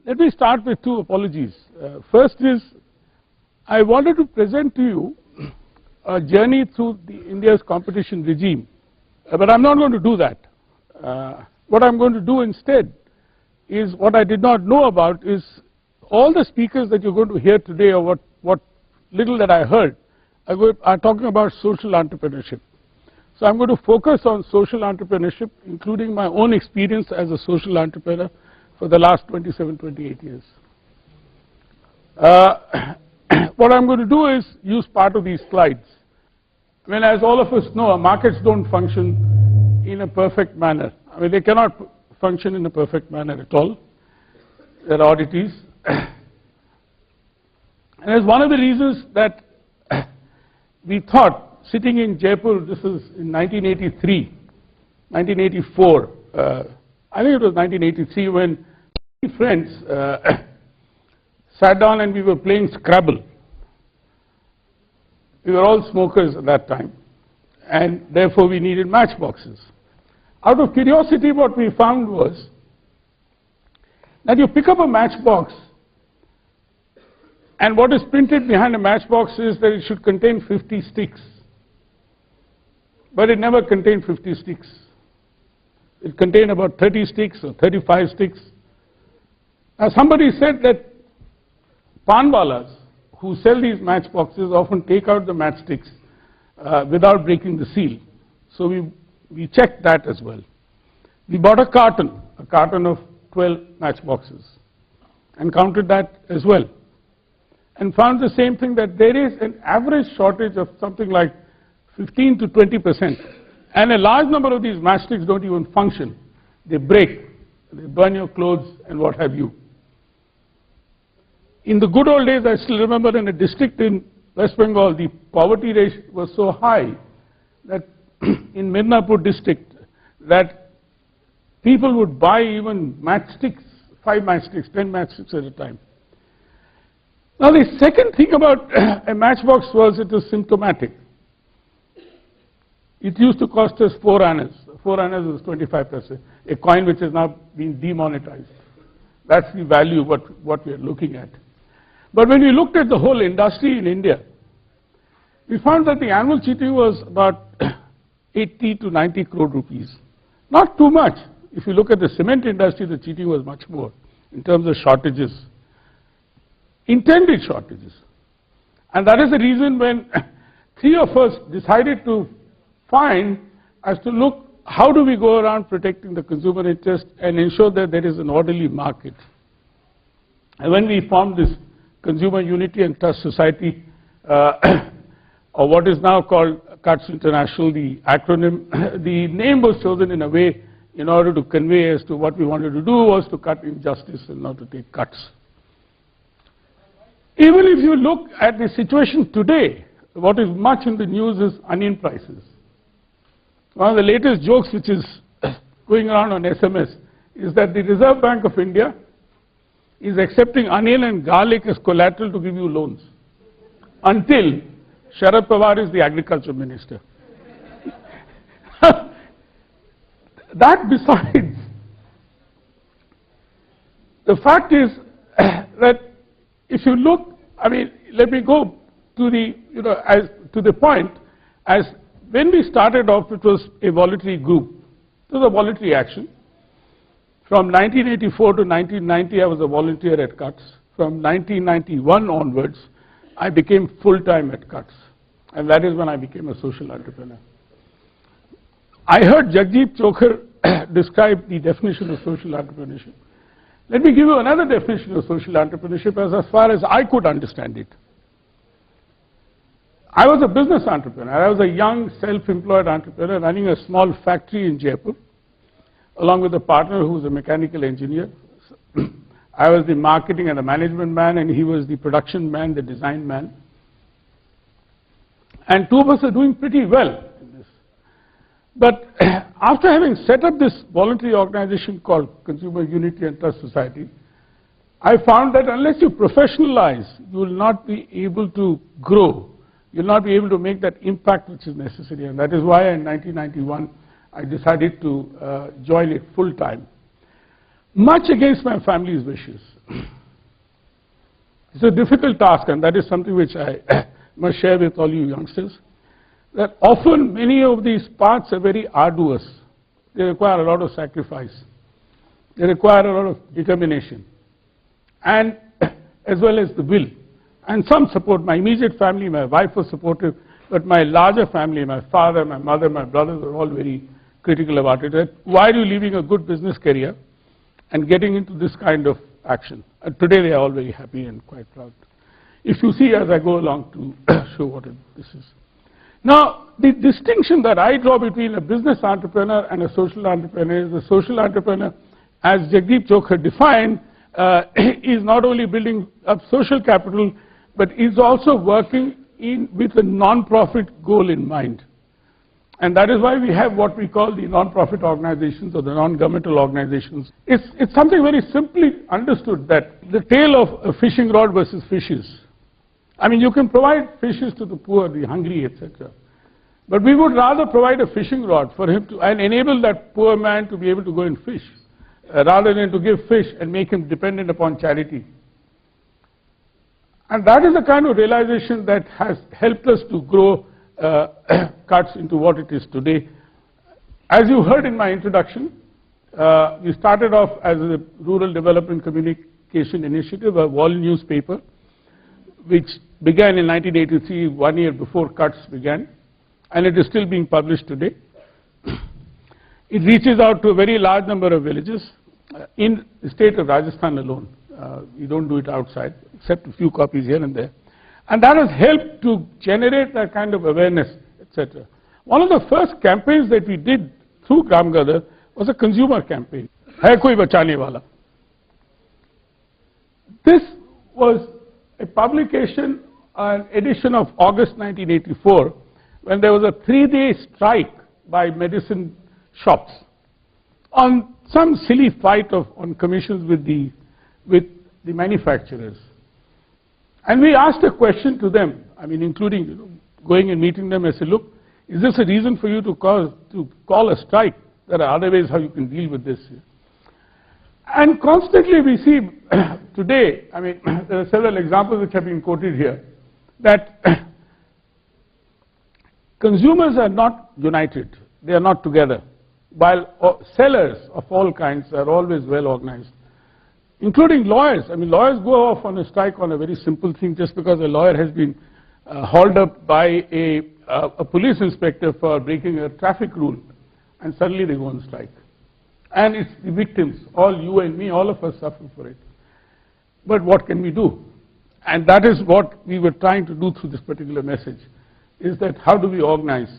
Let me start with two apologies. First is, I wanted to present to you a journey through India's competition regime, but I'm not going to do that. What I'm going to do instead is what I did not know about is all the speakers that you're going to hear today, or what little that I heard, are talking about social entrepreneurship. So I'm going to focus on social entrepreneurship, including my own experience as a social entrepreneur for the last 27, 28 years. What I'm going to do is use part of these slides. When, as all of us know, markets don't function in a perfect manner. I mean, they cannot function in a perfect manner at all. There are oddities. And it's one of the reasons that we thought, sitting in Jaipur, this is in 1983, 1984, I think it was 1983, when friends sat down and we were playing Scrabble. We were all smokers at that time, and therefore we needed matchboxes. Out of curiosity, what we found was that you pick up a matchbox, and what is printed behind a matchbox is that it should contain 50 sticks. But it never contained 50 sticks. It contained about 30 sticks or 35 sticks. Now somebody said that panwalas who sell these matchboxes often take out the matchsticks without breaking the seal. So we checked that as well. We bought a carton of 12 matchboxes, and counted that as well, and found the same thing, that there is an average shortage of something like 15 to 20%, and a large number of these matchsticks don't even function. They break, they burn your clothes and what have you. In the good old days, I still remember in a district in West Bengal, the poverty rate was so high that in Midnapur district, that people would buy even matchsticks, 5 matchsticks, 10 matchsticks at a time. Now the second thing about a matchbox was it was symptomatic. It used to cost us 4 annas. 4 annas is 25 paise, a coin which has now been demonetized. That's the value what we are looking at. But when we looked at the whole industry in India, we found that the annual cheating was about 80 to 90 crore rupees. Not too much. If you look at the cement industry, the cheating was much more in terms of shortages, intended shortages. And that is the reason when 3 of us decided to find as to look, how do we go around protecting the consumer interest and ensure that there is an orderly market. And when we formed this Consumer Unity and Trust Society, or what is now called CUTS International, the acronym, the name was chosen in a way in order to convey as to what we wanted to do was to cut injustice and not to take cuts. Even if you look at the situation today, what is much in the news is onion prices. One of the latest jokes which is going around on SMS is that the Reserve Bank of India is accepting onion and garlic as collateral to give you loans until Sharad Pawar is the agriculture minister. That besides, the fact is that if you look, I mean, let me go to the, to the point, as when we started off, it was a voluntary group. It was a voluntary action. From 1984 to 1990, I was a volunteer at CUTS. From 1991 onwards, I became full-time at CUTS. And that is when I became a social entrepreneur. I heard Jagdeep Chokhar describe the definition of social entrepreneurship. Let me give you another definition of social entrepreneurship as far as I could understand it. I was a business entrepreneur. I was a young self-employed entrepreneur running a small factory in Jaipur, along with a partner who was a mechanical engineer. I was the marketing and the management man, and he was the production man, the design man. And 2 of us are doing pretty well in this. But after having set up this voluntary organization called Consumer Unity and Trust Society, I found that unless you professionalize, you will not be able to grow. You will not be able to make that impact which is necessary. And that is why in 1991, I decided to join it full time, much against my family's wishes. It's a difficult task, and that is something which I must share with all you youngsters, that often many of these paths are very arduous. They require a lot of sacrifice. They require a lot of determination, and as well as the will, and some support. My immediate family, my wife was supportive, but my larger family, my father, my mother, my brothers were all very critical about it. That why are you leaving a good business career and getting into this kind of action? Today they are all very happy and quite proud. If you see as I go along to show what this is. Now, the distinction that I draw between a business entrepreneur and a social entrepreneur is the social entrepreneur, as Jagdeep Chokha defined, is not only building up social capital, but is also working with a non-profit goal in mind. And that is why we have what we call the non-profit organizations or the non-governmental organizations. It's something very simply understood, that the tale of a fishing rod versus fishes. I mean, you can provide fishes to the poor, the hungry, etc. But we would rather provide a fishing rod for him to, and enable that poor man to be able to go and fish, rather than to give fish and make him dependent upon charity. And that is the kind of realization that has helped us to grow cuts into what it is today. As you heard in my introduction, we started off as a Rural Development Communication Initiative, a wall newspaper, which began in 1983, 1 year before cuts began, and it is still being published today. It reaches out to a very large number of villages in the state of Rajasthan alone. We don't do it outside, except a few copies here and there. And that has helped to generate that kind of awareness, etc. One of the first campaigns that we did through Gram Gadar was a consumer campaign, Hai Koi Bachane Wala. This was a publication, an edition of August 1984, when there was a 3-day strike by medicine shops on some silly fight on commissions with the manufacturers. And we asked a question to them, I mean, including going and meeting them and say, look, is this a reason for you to call a strike? There are other ways how you can deal with this. And constantly we see today, I mean, there are several examples which have been quoted here, that consumers are not united, they are not together, while sellers of all kinds are always well organized, including lawyers. I mean, lawyers go off on a strike on a very simple thing, just because a lawyer has been hauled up by a police inspector for breaking a traffic rule, and suddenly they go on strike. And it's the victims, all you and me, all of us suffer for it. But what can we do? And that is what we were trying to do through this particular message, is that how do we organize?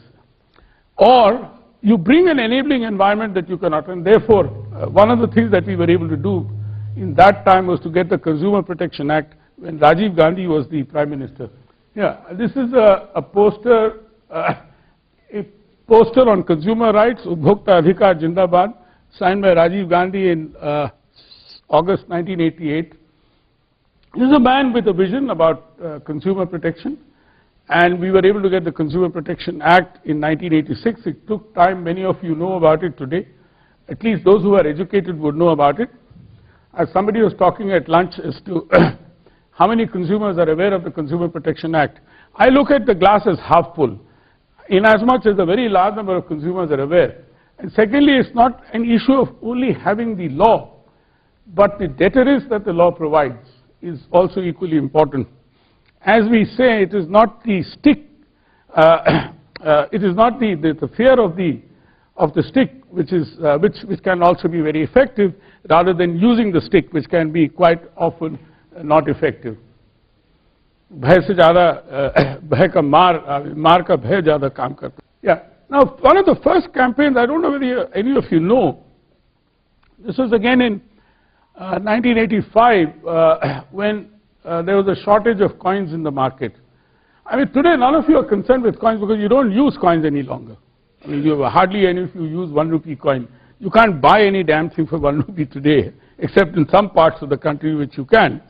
Or you bring an enabling environment that you cannot, and therefore one of the things that we were able to do in that time was to get the Consumer Protection Act when Rajiv Gandhi was the Prime Minister. Yeah, this is a poster on consumer rights, Ubhokta Adhikar Jindabad, signed by Rajiv Gandhi in August 1988. This is a man with a vision about consumer protection, and we were able to get the Consumer Protection Act in 1986. It took time, many of you know about it today. At least those who are educated would know about it. As somebody was talking at lunch as to how many consumers are aware of the Consumer Protection Act, I look at the glass as half full, in as much as a very large number of consumers are aware. And secondly, it's not an issue of only having the law, but the deterrence that the law provides is also equally important. As we say, it is not the stick, it is not the fear of the stick which can also be very effective, rather than using the stick, which can be quite often not effective. Bhai se zyada bhai ka maar ka bhai zyada kaam karta. Yeah. Now, one of the first campaigns, I don't know whether any of you know, this was again in 1985 when there was a shortage of coins in the market. I mean, today none of you are concerned with coins because you don't use coins any longer. I mean, you hardly any of you use 1 rupee coin. You can't buy any damn thing for 1 rupee today, except in some parts of the country which you can.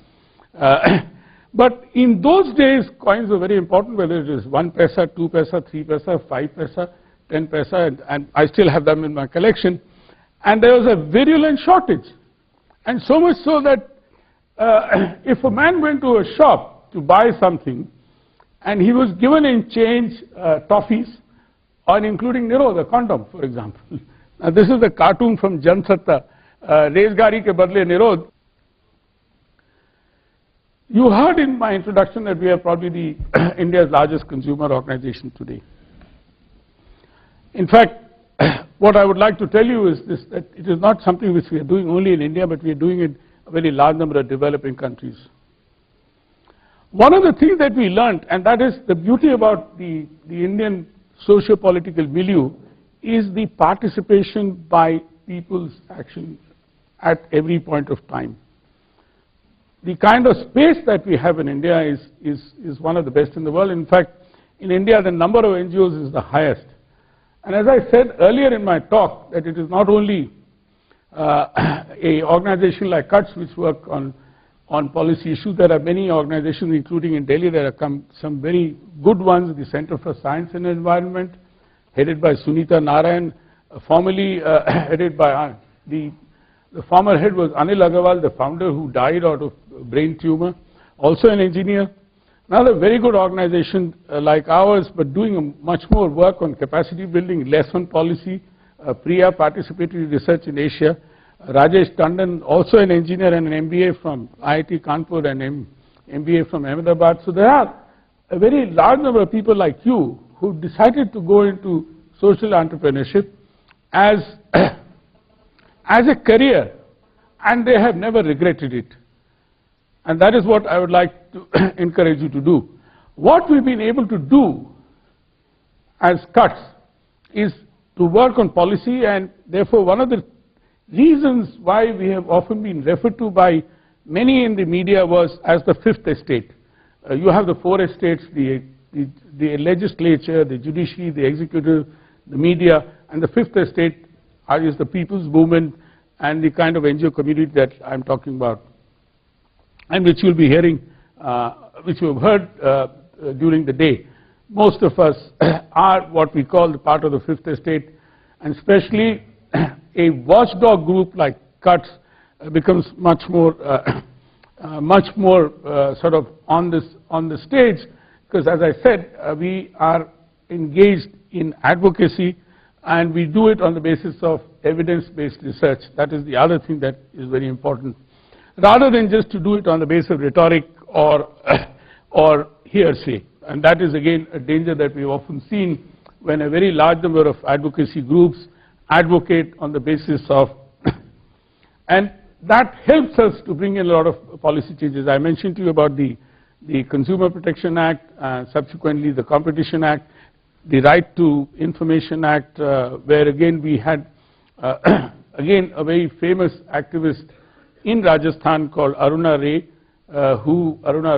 But in those days, coins were very important, whether it is 1 paisa, 2 paisa, 3 paisa, 5 paisa, 10 paisa, and I still have them in my collection. And there was a virulent shortage. And so much so that if a man went to a shop to buy something and he was given in change toffees, or including Niro, the condom, for example. Now this is the cartoon from Jansatta, Rezgari ke badle Nirod. You heard in my introduction that we are probably the India's largest consumer organization today. In fact, what I would like to tell you is this, that it is not something which we are doing only in India, but we are doing it in a very large number of developing countries. One of the things that we learned, and that is the beauty about the Indian socio-political milieu, is the participation by people's action at every point of time. The kind of space that we have in India is one of the best in the world. In fact, in India the number of NGOs is the highest. And as I said earlier in my talk, that it is not only a organization like CUTS which work on policy issues. There are many organizations, including in Delhi, there are some very good ones, the Center for Science and Environment, headed by Sunita Narayan, formerly headed by the former head was Anil Agarwal, the founder, who died out of brain tumor, also an engineer. Another very good organization like ours, but doing much more work on capacity building, less on policy, Priya, Participatory Research in Asia. Rajesh Tandon, also an engineer and an MBA from IIT Kanpur and MBA from Ahmedabad. So there are a very large number of people like you who decided to go into social entrepreneurship as a career, and they have never regretted it. And that is what I would like to encourage you to do. What we've been able to do as CUTS is to work on policy, and therefore one of the reasons why we have often been referred to by many in the media was as the fifth estate. You have the four estates, the legislature, the judiciary, the executive, the media, and the fifth estate is the people's movement and the kind of NGO community that I'm talking about, and which you'll be hearing, which you have heard during the day. Most of us are what we call the part of the fifth estate, and especially a watchdog group like CUTS becomes much more sort of on the stage, because as I said, we are engaged in advocacy, and we do it on the basis of evidence-based research. That is the other thing that is very important, rather than just to do it on the basis of rhetoric or hearsay. And that is again a danger that we've often seen when a very large number of advocacy groups advocate on the basis of and that helps us to bring in a lot of policy changes. I mentioned to you about the Consumer Protection Act, subsequently the Competition Act, the Right to Information Act, where again we had again a very famous activist in Rajasthan called Aruna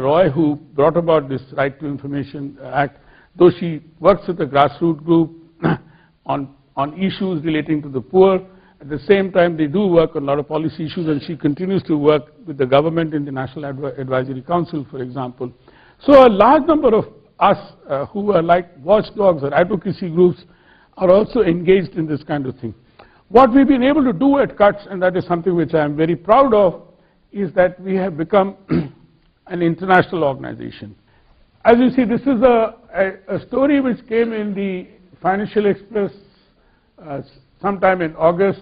Roy, who brought about this Right to Information Act, though she works with a grassroots group on issues relating to the poor. At the same time, they do work on a lot of policy issues, and she continues to work with the government in the National Advisory Council, for example. So a large number of us who are like watchdogs or advocacy groups are also engaged in this kind of thing. What we've been able to do at CUTS, and that is something which I am very proud of, is that we have become an international organization. As you see, this is a story which came in the Financial Express sometime in August,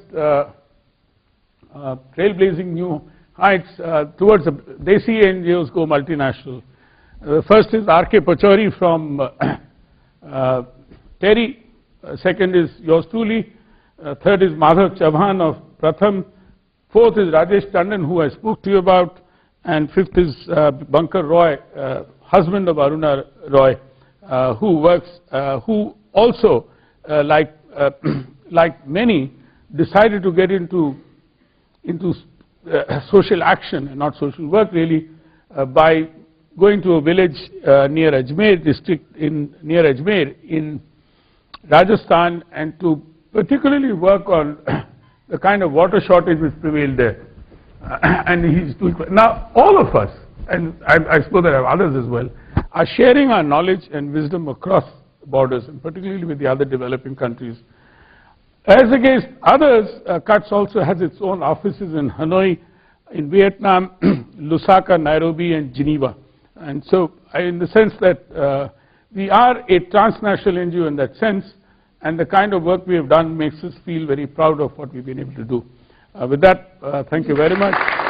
trailblazing new heights towards the Desi NGOs go multinational. First is R.K. Pachauri from Terry, second is yours truly, third is Madhav Chauhan of Pratham, fourth is Rajesh Tandon, who I spoke to you about, and fifth is Bankar Roy, husband of Aruna Roy, who works, who also like many decided to get into social action and not social work really by going to a village near Ajmer district near Ajmer in Rajasthan, and to particularly work on the kind of water shortage which prevailed there. And he's doing now all of us, and I suppose there are others as well, are sharing our knowledge and wisdom across borders, and particularly with the other developing countries. As against others, CUTS also has its own offices in Hanoi, in Vietnam, Lusaka, Nairobi, and Geneva. And so, in the sense that we are a transnational NGO in that sense, and the kind of work we have done makes us feel very proud of what we've been able to do. With that, thank you very much.